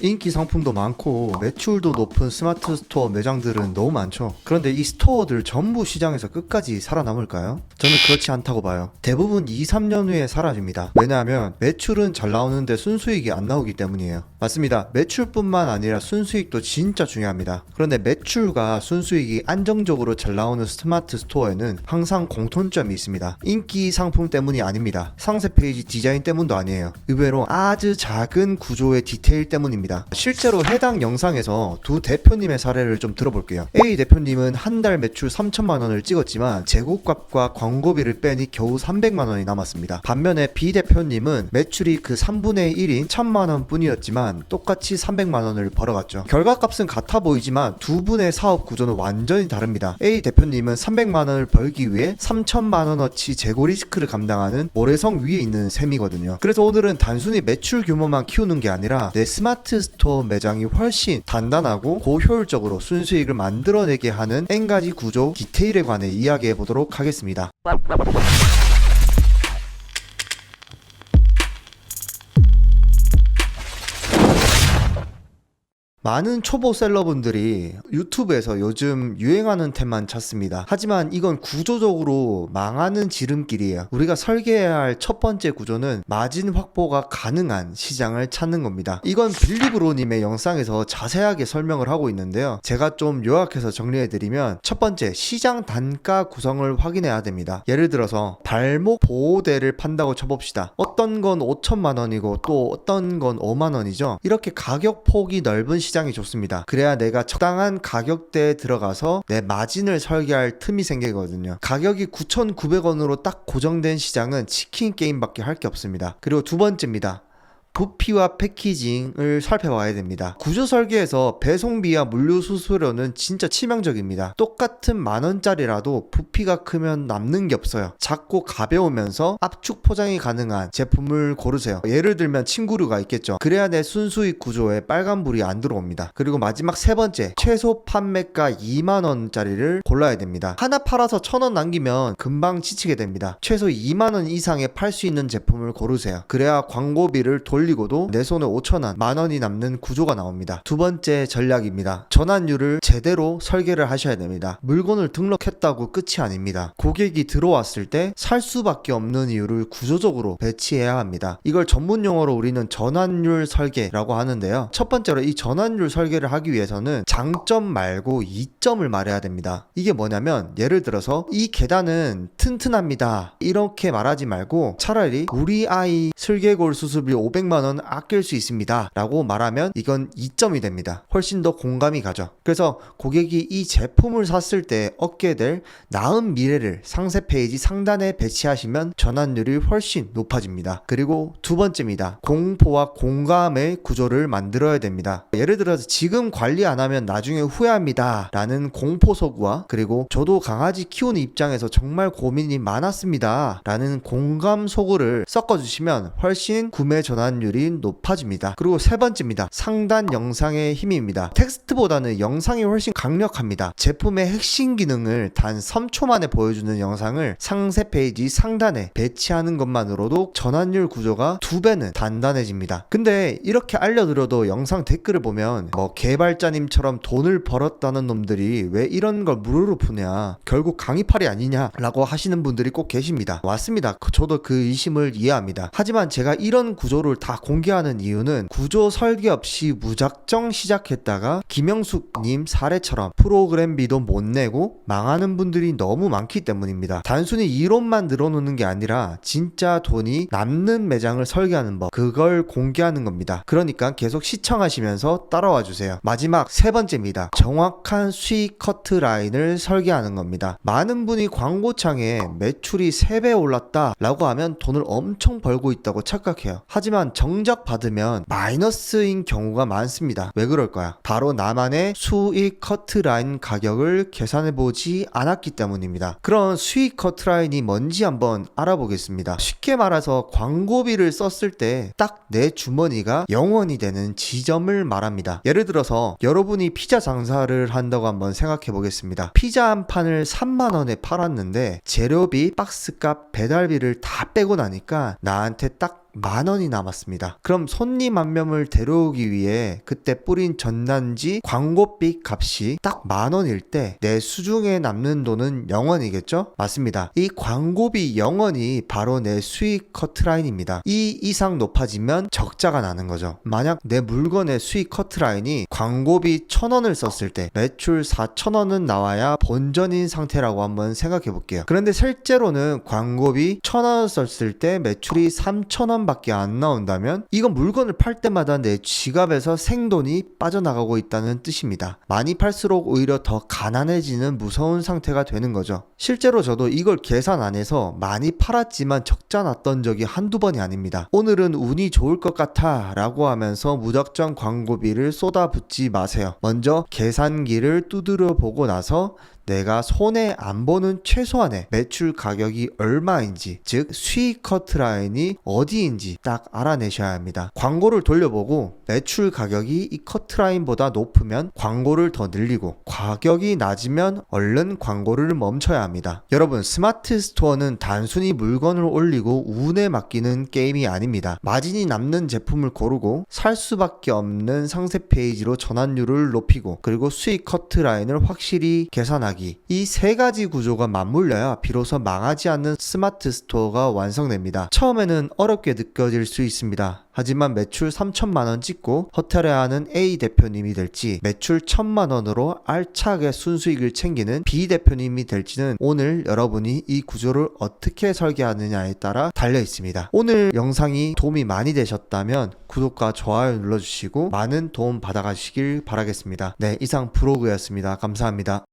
인기 상품도 많고 매출도 높은 스마트 스토어 매장들은 너무 많죠. 그런데 이 스토어들 전부 시장에서 끝까지 살아남을까요? 저는 그렇지 않다고 봐요. 대부분 2, 3년 후에 사라집니다. 왜냐하면 매출은 잘 나오는데 순수익이 안 나오기 때문이에요. 맞습니다. 매출뿐만 아니라 순수익도 진짜 중요합니다. 그런데 매출과 순수익이 안정적으로 잘 나오는 스마트 스토어에는 항상 공통점이 있습니다. 인기 상품 때문이 아닙니다. 상세 페이지 디자인 때문도 아니에요. 의외로 아주 작은 구조의 디테일 때문입니다. 실제로 해당 영상에서 두 대표님의 사례를 좀 들어볼게요. A 대표님은 한 달 매출 3천만 원을 찍었지만 재고값과 광고비를 빼니 겨우 300만 원이 남았습니다. 반면에 B 대표님은 매출이 그 3분의 1인 1000만 원 뿐이었지만 똑같이 300만 원을 벌어갔죠. 결과값은 같아 보이지만 두 분의 사업 구조는 완전히 다릅니다. A 대표님은 300만 원을 벌기 위해 3천만 원어치 재고 리스크를 감당하는 모래성 위에 있는 셈이거든요. 그래서 오늘은 단순히 매출 규모만 키우는 게 아니라 내 스마트 스토어 매장이 훨씬 단단하고 고효율적으로 순수익을 만들어내게 하는 N가지 구조 디테일에 관해 이야기해 보도록 하겠습니다. 많은 초보 셀러분들이 유튜브에서 요즘 유행하는 템만 찾습니다. 하지만 이건 구조적으로 망하는 지름길이에요. 우리가 설계해야 할 첫 번째 구조는 마진 확보가 가능한 시장을 찾는 겁니다. 이건 빌리브로님의 영상에서 자세하게 설명을 하고 있는데요. 제가 좀 요약해서 정리해드리면 첫 번째, 시장 단가 구성을 확인해야 됩니다. 예를 들어서 발목 보호대를 판다고 쳐봅시다. 어떤 건 5천만 원이고 또 어떤 건 5만 원이죠. 이렇게 가격 폭이 넓은 시장이 좋습니다. 그래야 내가 적당한 가격대에 들어가서 내 마진을 설계할 틈이 생기거든요. 가격이 9,900원으로 딱 고정된 시장은 치킨 게임밖에 할 게 없습니다. 그리고 두 번째입니다. 부피와 패키징을 살펴봐야 됩니다. 구조 설계에서 배송비와 물류 수수료는 진짜 치명적입니다. 똑같은 만원짜리라도 부피가 크면 남는 게 없어요. 작고 가벼우면서 압축 포장이 가능한 제품을 고르세요. 예를 들면 침구류가 있겠죠. 그래야 내 순수익 구조에 빨간불이 안 들어옵니다. 그리고 마지막 세 번째, 최소 판매가 2만원짜리를 골라야 됩니다. 하나 팔아서 1,000원 남기면 금방 지치게 됩니다. 최소 2만원 이상에 팔 수 있는 제품을 고르세요. 그래야 광고비를 돌리고도 내 손에 5,000원, 만원이 남는 구조가 나옵니다. 두 번째 전략입니다. 전환율을 제대로 설계를 하셔야 됩니다. 물건을 등록했다고 끝이 아닙니다. 고객이 들어왔을 때 살 수밖에 없는 이유를 구조적으로 배치해야 합니다. 이걸 전문 용어로 우리는 전환율 설계라고 하는데요. 첫 번째로 이 전환율 설계를 하기 위해서는 장점 말고 이점을 말해야 됩니다. 이게 뭐냐면 예를 들어서 이 계단은 튼튼합니다. 이렇게 말하지 말고 차라리 우리 아이 슬개골 수술비 500만원 아낄 수 있습니다 라고 말하면 이건 이점이 됩니다. 훨씬 더 공감이 가죠. 그래서 고객이 이 제품을 샀을 때 얻게 될 나은 미래를 상세 페이지 상단에 배치하시면 전환율이 훨씬 높아집니다. 그리고 두 번째입니다. 공포와 공감의 구조를 만들어야 됩니다. 예를 들어서 지금 관리 안 하면 나중에 후회합니다 라는 공포 소구와 그리고 저도 강아지 키우는 입장에서 정말 고민이 많았습니다 라는 공감 소구를 섞어주시면 훨씬 구매 전환율이 높아집니다. 그리고 세 번째입니다. 상단 영상의 힘입니다. 텍스트보다는 영상이 훨씬 강력합니다. 제품의 핵심 기능을 단 3초 만에 보여주는 영상을 상세 페이지 상단에 배치하는 것만으로도 전환율 구조가 2배는 단단해집니다. 근데 이렇게 알려드려도 영상 댓글을 보면 개발자님처럼 돈을 벌었다는 놈들이 왜 이런 걸 무료로 푸냐, 결국 강의팔이 아니냐 라고 하시는 분들이 꼭 계십니다. 맞습니다. 저도 그 의심을 이해합니다. 하지만 제가 이런 구조를 다 공개하는 이유는 구조 설계 없이 무작정 시작했다가 김영숙님 사례처럼 프로그램비도 못 내고 망하는 분들이 너무 많기 때문입니다. 단순히 이론만 늘어놓는 게 아니라 진짜 돈이 남는 매장을 설계하는 법, 그걸 공개하는 겁니다. 그러니까 계속 시청하시면서 따라와 주세요. 마지막 세 번째입니다. 정확한 수익 커트라인을 설계하는 겁니다. 많은 분이 광고창에 매출이 3배 올랐다 라고 하면 돈을 엄청 벌고 있다고 착각해요. 하지만 정작 받으면 마이너스인 경우가 많습니다. 왜 그럴까요? 바로 나만의 수익 커트라인 가격을 계산해보지 않았기 때문입니다. 그런 수익 커트라인이 뭔지 한번 알아보겠습니다. 쉽게 말해서 광고비를 썼을 때 딱 내 주머니가 0원이 되는 지점을 말합니다. 예를 들어서 여러분이 피자 장사를 한다고 한번 생각해 보겠습니다. 피자 한 판을 3만원에 팔았는데 재료비, 박스값, 배달비를 다 빼고 나니까 나한테 딱 딱 10,000원이 남았습니다. 그럼 손님 한 명을 데려오기 위해 그때 뿌린 전단지 광고비 값이 딱 10,000원일 때 내 수중에 남는 돈은 0원이겠죠? 맞습니다. 이 광고비 0원이 바로 내 수익 커트라인입니다. 이 이상 높아지면 적자가 나는 거죠. 만약 내 물건의 수익 커트라인이 광고비 1,000원을 썼을 때 매출 4,000원은 나와야 본전인 상태라고 한번 생각해 볼게요. 그런데 실제로는 광고비 1,000원 썼을 때 매출이 3,000원 밖에 안 나온다면 이건 물건을 팔 때마다 내 지갑에서 생돈이 빠져나가고 있다는 뜻입니다. 많이 팔수록 오히려 더 가난해지는 무서운 상태가 되는 거죠. 실제로 저도 이걸 계산 안 해서 많이 팔았지만 적자 났던 적이 한두 번이 아닙니다. 오늘은 운이 좋을 것 같아 라고 하면서 무작정 광고비를 쏟아붓지 마세요. 먼저 계산기를 두드려 보고 나서 내가 손해 안 보는 최소한의 매출 가격이 얼마인지, 즉 수익 커트라인이 어디인지 딱 알아내셔야 합니다. 광고를 돌려보고 매출 가격이 이 커트라인보다 높으면 광고를 더 늘리고, 가격이 낮으면 얼른 광고를 멈춰야 합니다. 여러분, 스마트 스토어는 단순히 물건을 올리고 운에 맡기는 게임이 아닙니다. 마진이 남는 제품을 고르고 살 수밖에 없는 상세 페이지로 전환율을 높이고, 그리고 수익 커트라인을 확실히 계산하기, 이 세 가지 구조가 맞물려야 비로소 망하지 않는 스마트 스토어가 완성됩니다. 처음에는 어렵게 느껴질 수 있습니다. 하지만 매출 3,000만원 찍고 허탈해 하는 A 대표님이 될지, 매출 1,000만원으로 알차게 순수익을 챙기는 B 대표님이 될지는 오늘 여러분이 이 구조를 어떻게 설계하느냐에 따라 달려 있습니다. 오늘 영상이 도움이 많이 되셨다면 구독과 좋아요 눌러주시고 많은 도움 받아가시길 바라겠습니다. 네, 이상 브로그였습니다. 감사합니다.